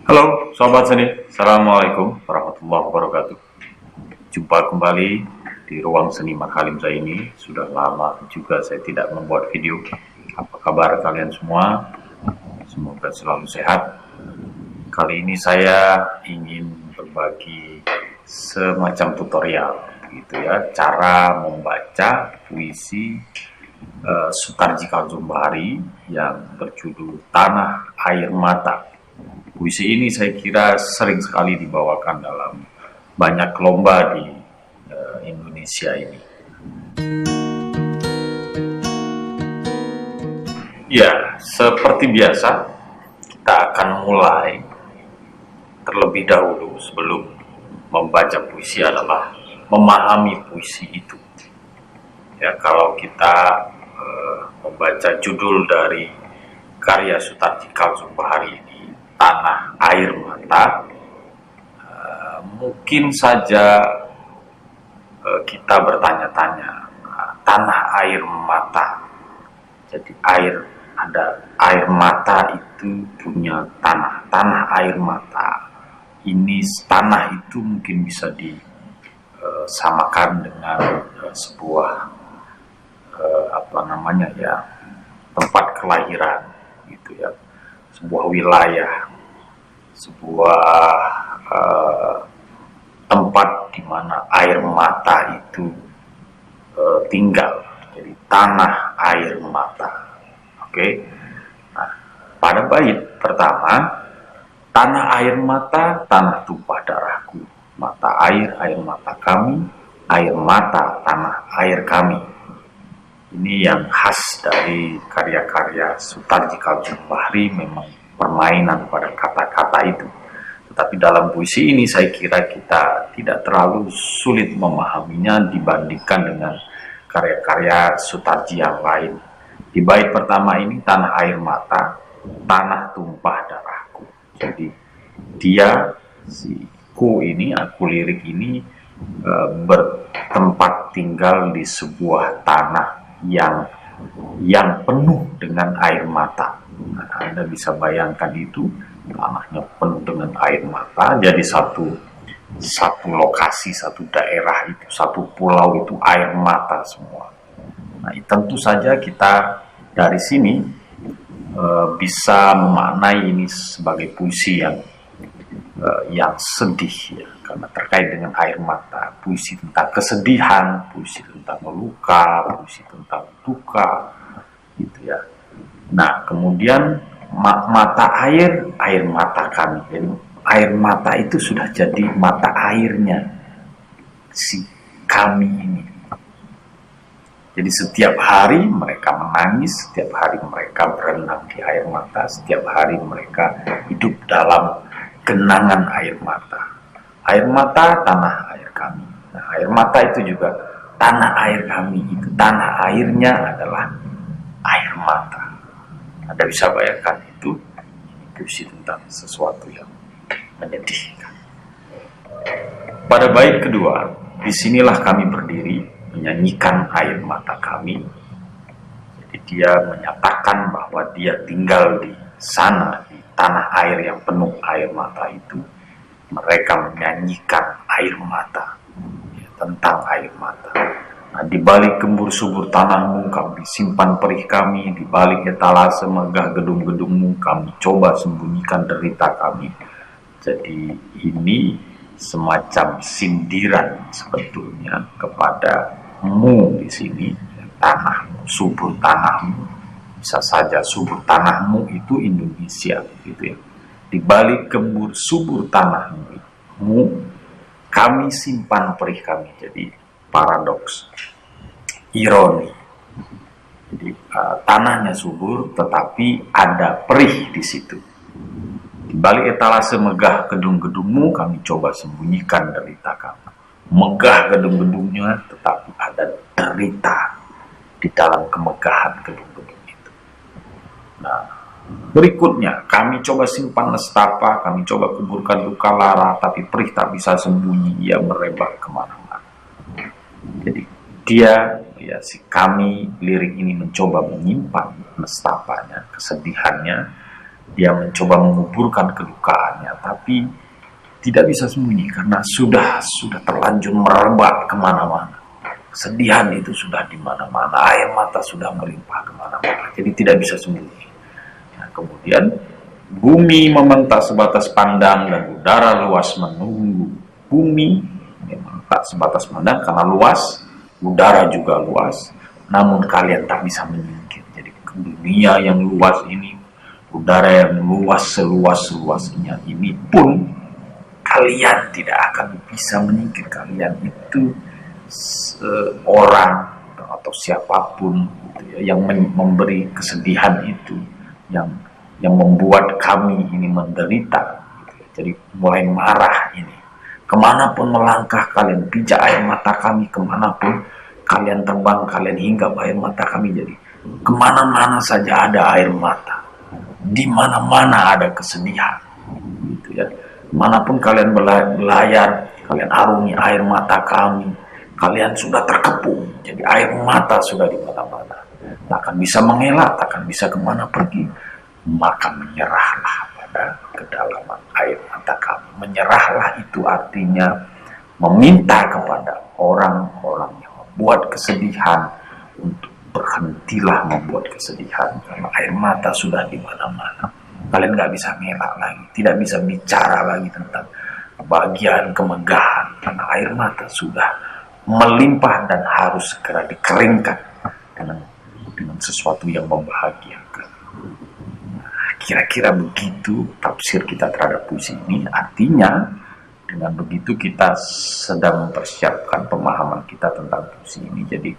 Halo, Sobat Seni. Assalamualaikum warahmatullahi wabarakatuh. Jumpa kembali di ruang seniman Halim saya ini. Sudah lama juga saya tidak membuat video. Apa kabar kalian semua? Semoga selalu sehat. Kali ini saya ingin berbagi semacam tutorial, gitu ya, cara membaca puisi Sutarji Kazum Bahari yang berjudul Tanah Air Mata. Puisi ini saya kira sering sekali dibawakan dalam banyak lomba di Indonesia ini. Ya, seperti biasa, kita akan mulai terlebih dahulu sebelum membaca puisi adalah memahami puisi itu. Ya, kalau kita membaca judul dari karya Sutarji Kazum Bahari ini, Tanah Air Mata, mungkin saja kita bertanya-tanya, tanah air mata. Jadi ada air mata itu punya tanah air mata. Ini tanah itu mungkin bisa disamakan dengan sebuah tempat kelahiran, gitu ya, sebuah wilayah, sebuah tempat di mana air mata itu tinggal. Jadi tanah air mata. Oke. Nah, pada bait pertama, tanah air mata, tanah tumpah darahku, mata air mata kami, air mata, tanah air kami. Ini yang khas dari karya-karya Sutarji Kazum Bahari, memang permainan pada kata-kata itu. Tetapi dalam puisi ini saya kira kita tidak terlalu sulit memahaminya dibandingkan dengan karya-karya Sutarji yang lain. Di bait pertama ini, tanah air mata, tanah tumpah darahku. Jadi dia, si ku ini, aku lirik ini bertempat tinggal di sebuah tanah yang penuh dengan air mata. Nah, Anda bisa bayangkan itu, tanahnya penuh dengan air mata. Jadi satu lokasi, satu daerah itu, satu pulau itu air mata semua. Nah, tentu saja kita dari sini bisa memaknai ini sebagai puisi yang sedih, ya, karena terkait dengan air mata. Puisi tentang kesedihan, puisi tentang meluka, puisi tentang duka, gitu ya. Nah, kemudian mata air mata kami. Jadi air mata itu sudah jadi mata airnya si kami ini. Jadi setiap hari mereka menangis, setiap hari mereka berenang di air mata, setiap hari mereka hidup dalam genangan air mata. Air mata, tanah air kami. Nah, air mata itu juga tanah air kami. Itu tanah airnya adalah air mata. Anda bisa bayangkan itu puisi tentang sesuatu yang menyedihkan. Pada bait kedua, disinilah kami berdiri menyanyikan air mata kami. Jadi dia menyatakan bahwa dia tinggal di sana, di tanah air yang penuh air mata itu. Mereka menyanyikan air mata, ya, tentang air mata. Nah, di balik gembur subur tanahmu kami simpan perih kami, di balik etalase megah gedung-gedungmu kami coba sembunyikan derita kami. Jadi ini semacam sindiran sebetulnya kepada mu di sini, tanahmu, subur tanahmu. Bisa saja subur tanahmu itu Indonesia, gitu ya. Di balik gembur subur tanahmu, kami simpan perih kami. Jadi paradoks, ironi. Jadi tanahnya subur, tetapi ada perih di situ. Di balik etalase megah gedung-gedungmu, kami coba sembunyikan derita kami. Megah gedung-gedungnya, tetapi ada derita di dalam kemegahan gedung-gedung itu. Nah, berikutnya, kami coba simpan nestapa, kami coba kuburkan luka lara, tapi perih tak bisa sembunyi, ia merebak kemana-mana. Jadi dia, ya, si kami lirik ini mencoba menyimpan nestapanya, kesedihannya, dia mencoba menguburkan kedukaannya, tapi tidak bisa sembunyi karena sudah terlanjur merebak kemana-mana. Kesedihan itu sudah di mana-mana, air mata sudah melimpah kemana-mana, jadi tidak bisa sembunyi. Nah, kemudian bumi membentang sebatas pandang dan udara luas menunggu. Bumi membentang sebatas pandang karena luas, udara juga luas, namun kalian tak bisa menyingkir. Jadi dunia yang luas ini, udara yang luas seluas-luasnya ini pun kalian tidak akan bisa menyingkir. Kalian itu orang atau siapapun gitu ya, yang memberi kesedihan itu, yang membuat kami ini menderita gitu ya. Jadi mulai marah ini, kemanapun melangkah kalian pijak air mata kami, kemanapun kalian terbang kalian hinggap air mata kami. Jadi kemana-mana saja ada air mata, di mana-mana ada kesedihan gitu ya. Manapun kalian berlayar, kalian arungi air mata kami, kalian sudah terkepung. Jadi air mata sudah di mana-mana, tak akan bisa mengelak, tak akan bisa kemana pergi. Maka menyerahlah pada kedalaman air mata kami. Menyerahlah itu artinya meminta kepada orang-orang yang membuat kesedihan untuk berhentilah membuat kesedihan, karena air mata sudah di mana-mana. Kalian nggak bisa ngelak lagi, tidak bisa bicara lagi tentang kebahagiaan, kemegahan, karena air mata sudah melimpah dan harus segera dikeringkan dengan sesuatu yang membahagiakan. Nah, kira-kira begitu tafsir kita terhadap puisi ini. Artinya dengan begitu kita sedang mempersiapkan pemahaman kita tentang puisi ini. Jadi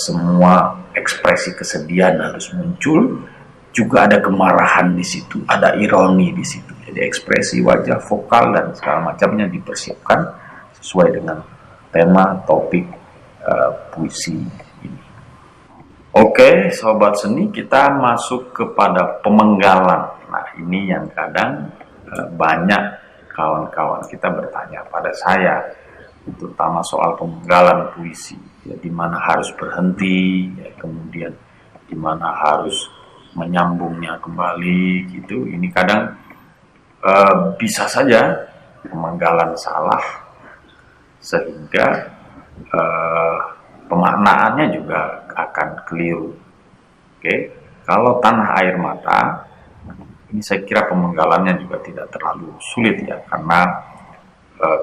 semua ekspresi kesedihan harus muncul, juga ada kemarahan di situ, ada ironi di situ. Jadi ekspresi wajah, vokal dan segala macamnya dipersiapkan sesuai dengan tema topik puisi ini. Oke, sobat seni, kita masuk kepada pemenggalan. Nah, ini yang kadang banyak kawan-kawan kita bertanya pada saya, terutama soal pemenggalan puisi. Ya, di mana harus berhenti, ya, kemudian di mana harus menyambungnya kembali gitu. Ini kadang bisa saja pemenggalan salah sehingga pemaknaannya juga akan keliru. Oke, kalau tanah air mata ini saya kira pemenggalannya juga tidak terlalu sulit ya, karena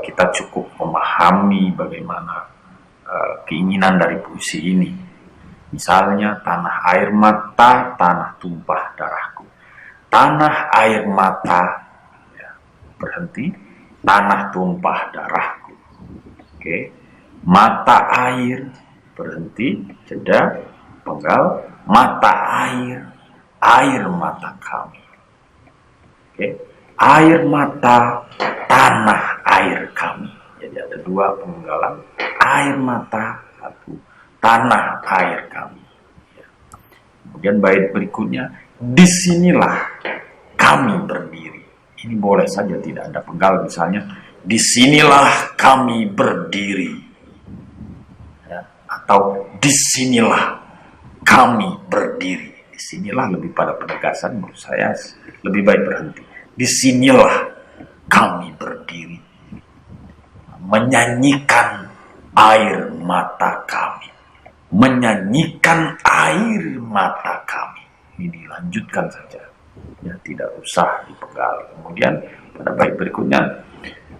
kita cukup memahami bagaimana keinginan dari puisi ini. Misalnya tanah air mata, tanah tumpah darahku. Tanah air mata, ya, berhenti, tanah tumpah darahku. Oke, mata air, berhenti, jeda, penggal, mata air, air mata kami. Oke, air mata, tanah air kami. Jadi ada dua penggalan, air mata, satu tanah air kami. Kemudian bait berikutnya, disinilah kami berdiri. Ini boleh saja tidak ada penggal, misalnya disinilah kami berdiri, ya, atau disinilah kami berdiri. Disinilah lebih pada penegasan, menurut saya lebih baik berhenti. Disinilah kami berdiri, menyanyikan air mata kami, menyanyikan air mata kami. Ini dilanjutkan saja, ya, tidak usah dipenggal. Kemudian pada bait berikutnya,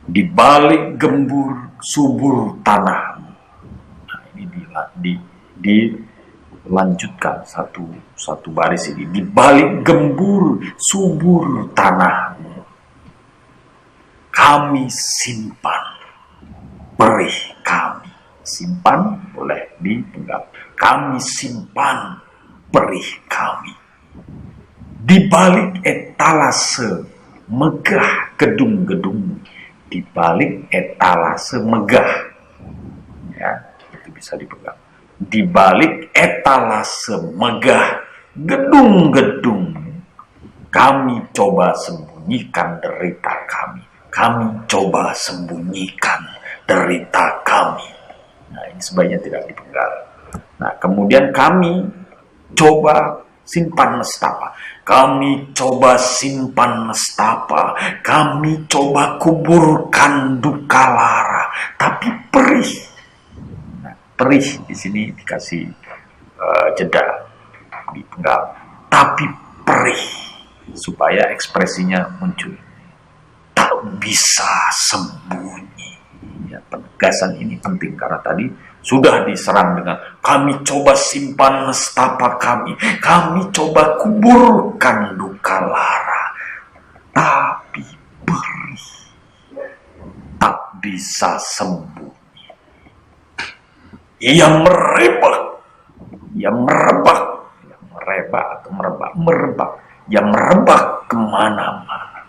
di balik gembur subur tanahmu. Nah, ini dilanjutkan satu baris ini. Di balik gembur subur tanahmu, kami simpan perih kami. Simpan boleh dipenggal. Kami simpan perih kami. Di balik etalase megah gedung-gedung, di balik etalase megah, ya, itu bisa dipegang. Di balik etalase megah gedung-gedung, kami coba sembunyikan derita kami. Kami coba sembunyikan derita kami. Nah, ini sebaiknya tidak dipenggal. Nah, kemudian kami coba Simpan nestapa. Kami coba simpan nestapa. Kami coba kuburkan duka lara. Tapi perih. Nah, perih di sini dikasih jeda di penggal. Tapi perih. Supaya ekspresinya muncul. Tak bisa sembunyi. Ya, penegasan ini penting karena tadi sudah diserang dengan kami coba simpan nestapa kami coba kuburkan duka lara, tapi perih, tak bisa sembunyi. Ia merebak, kemana-mana.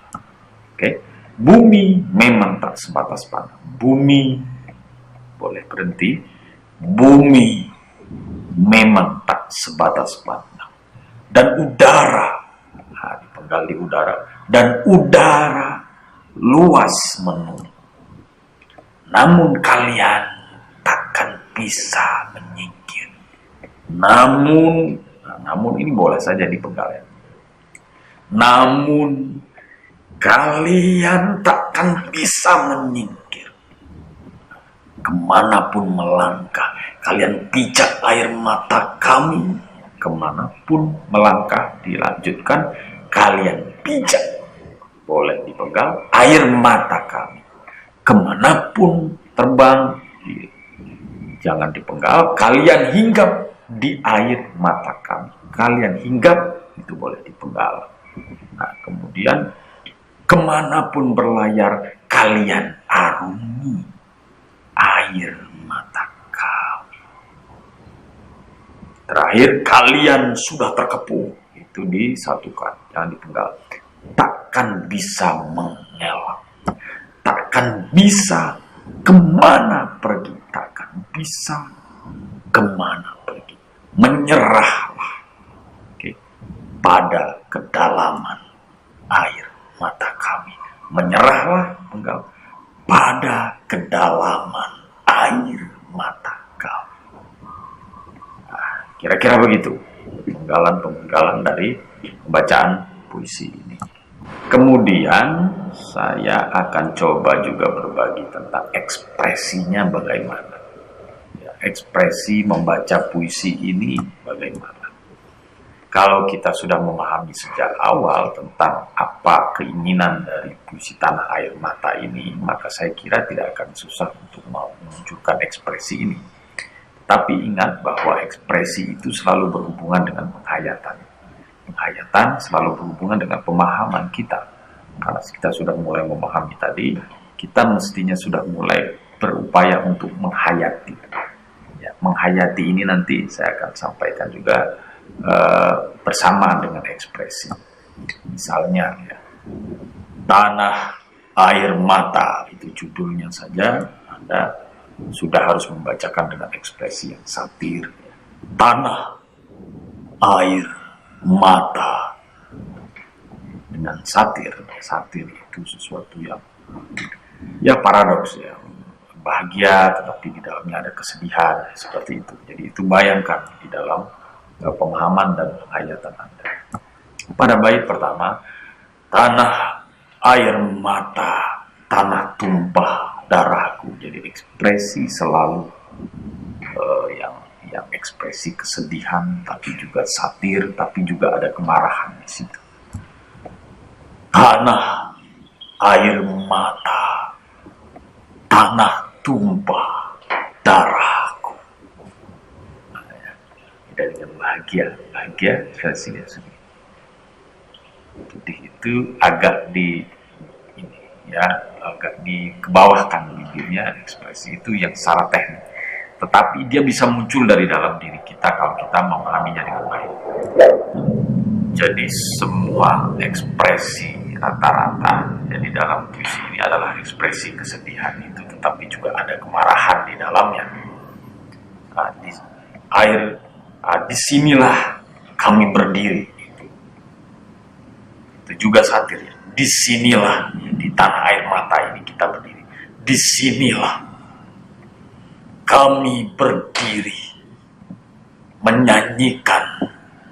Oke, bumi memang tak sebatas pandang. Bumi boleh berhenti. Bumi memang tak sebatas pandang. Dan udara, dipenggal di udara, dan udara luas menurun. Namun kalian takkan bisa menyingkir. Namun ini boleh saja dipenggal ya. Namun kalian takkan bisa menyingkir. Kemanapun melangkah, kalian pijak air mata kami. Kemanapun melangkah, dilanjutkan, kalian pijak, boleh dipenggal, air mata kami. Kemanapun terbang, jangan dipenggal, kalian hinggap di air mata kami. Kalian hinggap, itu boleh dipenggal. Nah, kemudian, kemanapun berlayar, kalian arungi air mata kami. Terakhir, kalian sudah terkepung. Itu disatukan, jangan dipenggal. Takkan bisa mengelak. Takkan bisa kemana pergi. Takkan bisa kemana pergi. Menyerahlah pada kedalaman air mata kami. Menyerahlah, penggal, pada kedalaman air mata kami. Nah, kira-kira begitu penggalan-penggalan dari bacaan puisi ini. Kemudian saya akan coba juga berbagi tentang ekspresinya bagaimana. Ya, ekspresi membaca puisi ini bagaimana. Kalau kita sudah memahami sejak awal tentang apa keinginan dari puisi Tanah Air Mata ini, maka saya kira tidak akan susah untuk menunjukkan ekspresi ini. Tapi ingat bahwa ekspresi itu selalu berhubungan dengan penghayatan. Penghayatan selalu berhubungan dengan pemahaman kita. Karena kita sudah mulai memahami tadi, kita mestinya sudah mulai berupaya untuk menghayati. Ya, menghayati ini nanti saya akan sampaikan juga bersamaan dengan ekspresi. Misalnya ya, Tanah Air Mata, itu judulnya saja Anda sudah harus membacakan dengan ekspresi yang satir. Tanah Air Mata dengan satir. Satir itu sesuatu yang ya paradoks ya, bahagia tetapi di dalamnya ada kesedihan seperti itu. Jadi itu bayangkan di dalam pemahaman dan penghayatan Anda. Pada bait pertama, tanah air mata, tanah tumpah darahku. Jadi ekspresi selalu yang ekspresi kesedihan, tapi juga satir, tapi juga ada kemarahan di situ. Tanah air mata, tanah tumpah darahku. Dan dengan bahagia ekspresi dia sendiri. Putih itu agak agak dikebawahkan bibirnya, ekspresi itu yang secara teknik. Tetapi dia bisa muncul dari dalam diri kita kalau kita memahaminya dengan baik. Jadi semua ekspresi rata-rata jadi dalam puisi ini adalah ekspresi kesedihan itu, tetapi juga ada kemarahan di dalamnya. Disinilah kami berdiri. Itu juga satir ya. Disinilah, di tanah air mata ini kita berdiri. Disinilah kami berdiri menyanyikan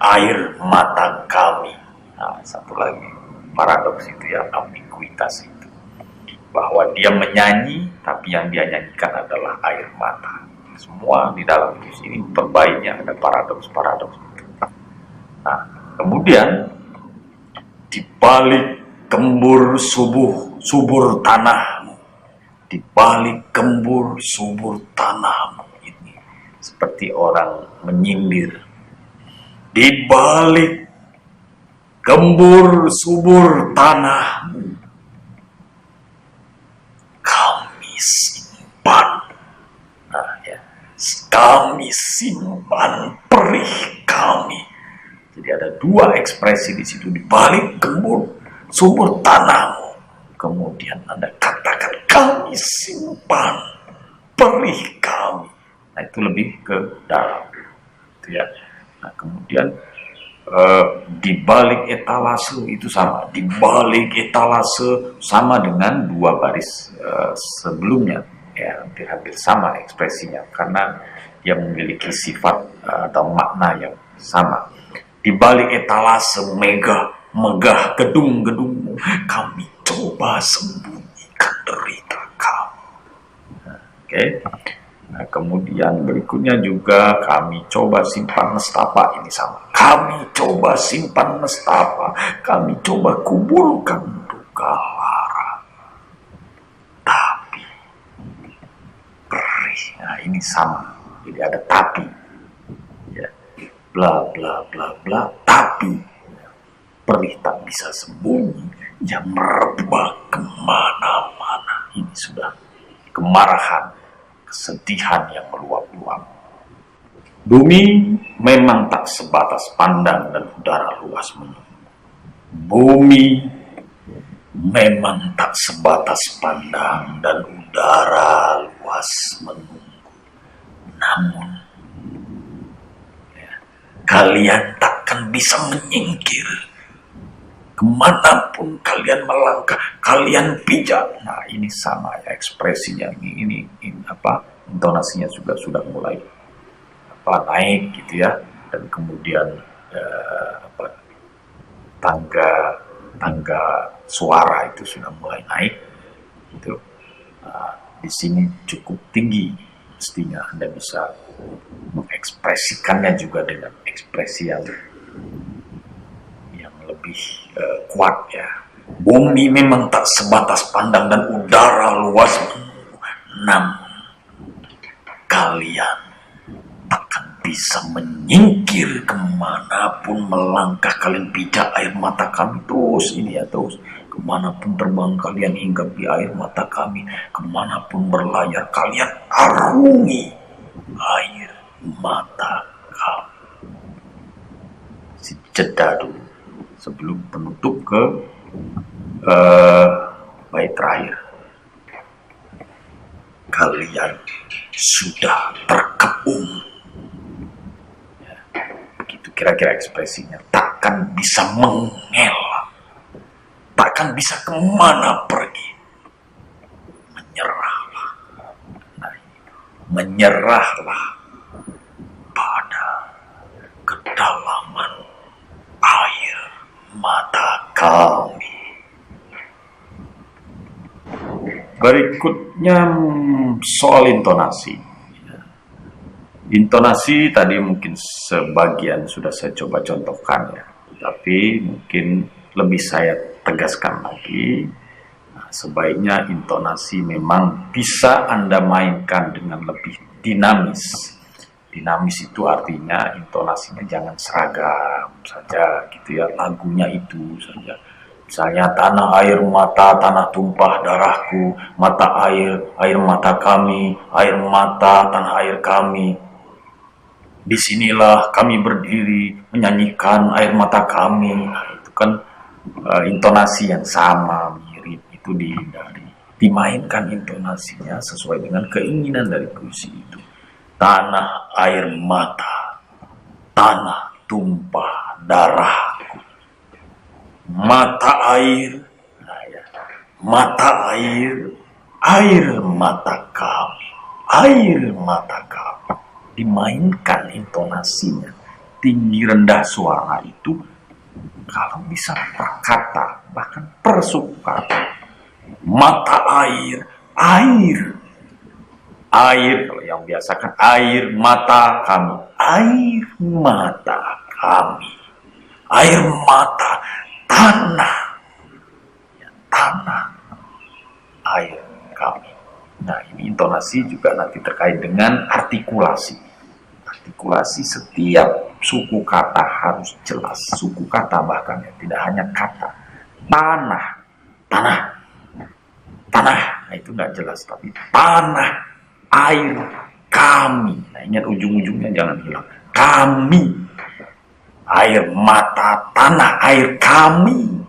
air mata kami. Nah, satu lagi paradoks itu ya, ambiguitas itu, bahwa dia menyanyi tapi yang dia nyanyikan adalah air mata. Semua di dalam puisi ini terbaiknya ada paradoks-paradoks itu. Nah, kemudian di balik gembur subur tanahmu, di balik gembur subur tanahmu, ini seperti orang menyindir. Di balik gembur subur tanahmu, kami simpan. Nah, ya, kami simpan perih kami. Jadi ada dua ekspresi di situ, di balik gembur subur tanahmu. Kemudian Anda katakan kami simpan perih kami. Nah, itu lebih ke dalam, gitu ya. Nah, kemudian di balik etalase itu sama, di balik etalase sama dengan dua baris sebelumnya, ya hampir sama ekspresinya karena dia memiliki sifat atau makna yang sama. Di balik etalase megah gedung-gedungmu, kami coba sembunyikan derita kami. Oke. Nah, kemudian berikutnya juga kami coba simpan nestapa, ini sama. Kami coba simpan nestapa, kami coba kuburkan duka lara. Tapi perih, nah ini sama. Jadi ada tapi, ya, bla bla bla bla. Tapi perih tak bisa sembunyi, yang merebak kemana-mana. Ini sudah kemarahan, kesedihan yang meluap-luap. Bumi memang tak sebatas pandang dan udara luas menunggu. Bumi memang tak sebatas pandang dan udara luas menunggu. Namun, ya, kalian takkan bisa menyingkir. Kemanapun kalian melangkah, kalian pijak. Nah, ini sama ya ekspresinya. Ini apa? Intonasinya juga sudah mulai naik gitu ya. Dan kemudian tangga suara itu sudah mulai naik. Itu di sini cukup tinggi. Mestinya Anda bisa mengekspresikannya juga dengan ekspresi yang lebih kuat ya. Bumi memang tak sebatas pandang dan udara luas menunggu. Namun kalian takkan bisa menyingkir kemanapun melangkah kalian pijak air mata kami terus ini ya terus. Kemanapun terbang kalian hinggapi air mata kami, kemanapun berlayar kalian arungi air mata kami. Jeda dulu sebelum penutup ke bait terakhir. Kalian sudah terkepung, ya, begitu kira-kira ekspresinya. Takkan bisa mengelak, takkan bisa kemana pergi. Menyerahlah, nah, menyerahlah pada kedalaman air mata kami. Berikutnya soal intonasi. Intonasi tadi mungkin sebagian sudah saya coba contohkan ya, tapi mungkin lebih saya tegaskan lagi. Nah, sebaiknya intonasi memang bisa Anda mainkan dengan lebih dinamis. Dinamis itu artinya intonasinya jangan seragam saja gitu ya, lagunya itu saja. Misalnya tanah air mata, tanah tumpah darahku, mata air mata kami, air mata tanah air kami. Disinilah kami berdiri menyanyikan air mata kami. Nah, itu kan intonasi yang sama, mirip, itu dihindari. Dimainkan intonasinya sesuai dengan keinginan dari puisi itu. Tanah air mata, tanah tumpah darahku. Mata air, nah ya, mata air, air mata kami, air mata kami. Dimainkan intonasinya tinggi rendah suara itu kalau bisa perkata, bahkan persukata. Mata air, air. Air, kalau yang biasa kan air mata kami. Air mata kami. Air mata, tanah. Ya, tanah, air kami. Nah, ini intonasi juga nanti terkait dengan artikulasi. Artikulasi setiap suku kata harus jelas. Suku kata bahkan ya, tidak hanya kata. Tanah, tanah, tanah. Nah, itu nggak jelas, tapi tanah, air, kami. Nah, ingat ujung-ujungnya jangan hilang. Kami, air mata, tanah, air kami.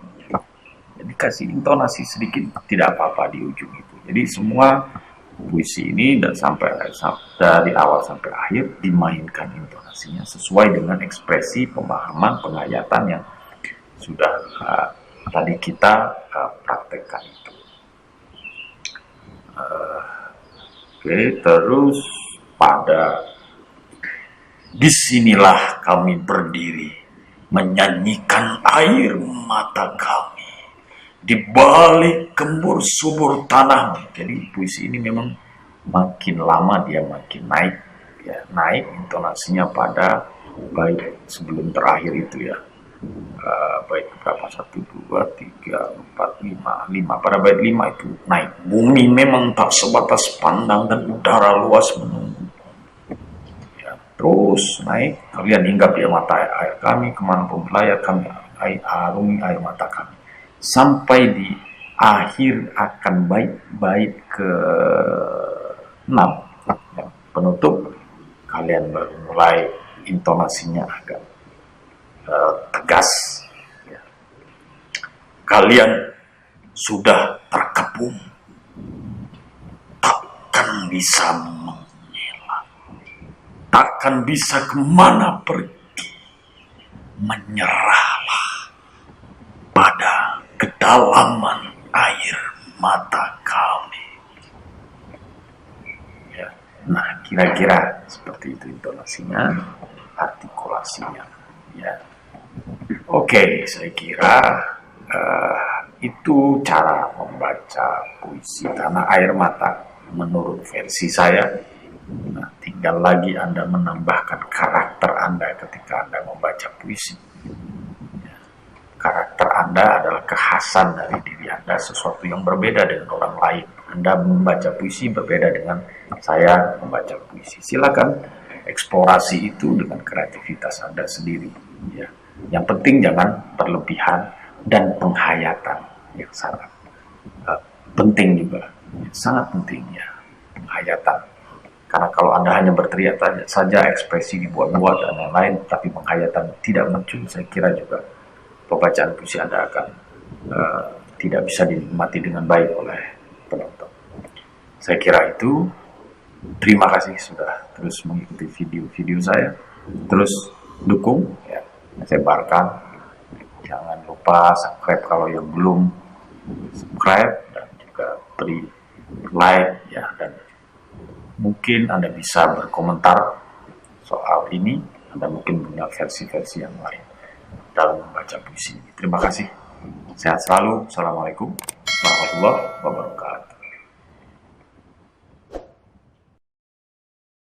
Jadi kasih intonasi sedikit, tidak apa-apa di ujung itu. Jadi semua puisi ini dan sampai dari awal sampai akhir dimainkan intonasinya sesuai dengan ekspresi pemahaman penghayatan yang sudah tadi kita praktekkan itu. Oke, terus pada disinilah kami berdiri menyanyikan air mata kami di balik gembur subur tanah. Jadi puisi ini memang makin lama dia makin naik, ya, naik intonasinya pada bait sebelum terakhir itu ya. Bait berapa? 1, 2, 3, 4, 5. Pada bait 5 itu naik. Bumi memang tak sebatas pandang dan udara luas menunggu. Ya, terus naik. Kalian hinggap di mata air kami, kemanapun berlayar kami arungi air mata kami. Sampai di akhir akan bait ke-6 ya, penutup, kalian baru mulai intonasinya agak tegas ya. Kalian sudah terkepung, takkan bisa mengelak, takkan bisa kemana pergi, menyerahlah pada kedalaman air mata kami. Ya. Nah, kira-kira seperti itu intonasinya, artikulasinya. Ya. Oke, saya kira itu cara membaca puisi Tanah Air Mata menurut versi saya. Nah, tinggal lagi Anda menambahkan karakter Anda ketika Anda membaca puisi. Karakter Anda adalah kekhasan dari diri Anda, sesuatu yang berbeda dengan orang lain. Anda membaca puisi berbeda dengan saya membaca puisi. Silakan eksplorasi itu dengan kreativitas Anda sendiri. Ya. Yang penting jangan berlebihan dan penghayatan yang sangat penting juga. Sangat penting ya, penghayatan. Karena kalau Anda hanya berteriak saja, ekspresi dibuat-buat dan lain-lain, tapi penghayatan tidak muncul, saya kira juga pembacaan puisi Anda akan tidak bisa dinikmati dengan baik oleh penonton. Saya kira itu. Terima kasih sudah terus mengikuti video-video saya. Terus dukung, ya, sebarkan. Jangan lupa subscribe kalau yang belum subscribe, dan juga beri like ya, dan mungkin Anda bisa berkomentar soal ini. Anda mungkin punya versi-versi yang lain dalam membaca puisi. Terima kasih. Sehat selalu. Assalamualaikum warahmatullahi wabarakatuh.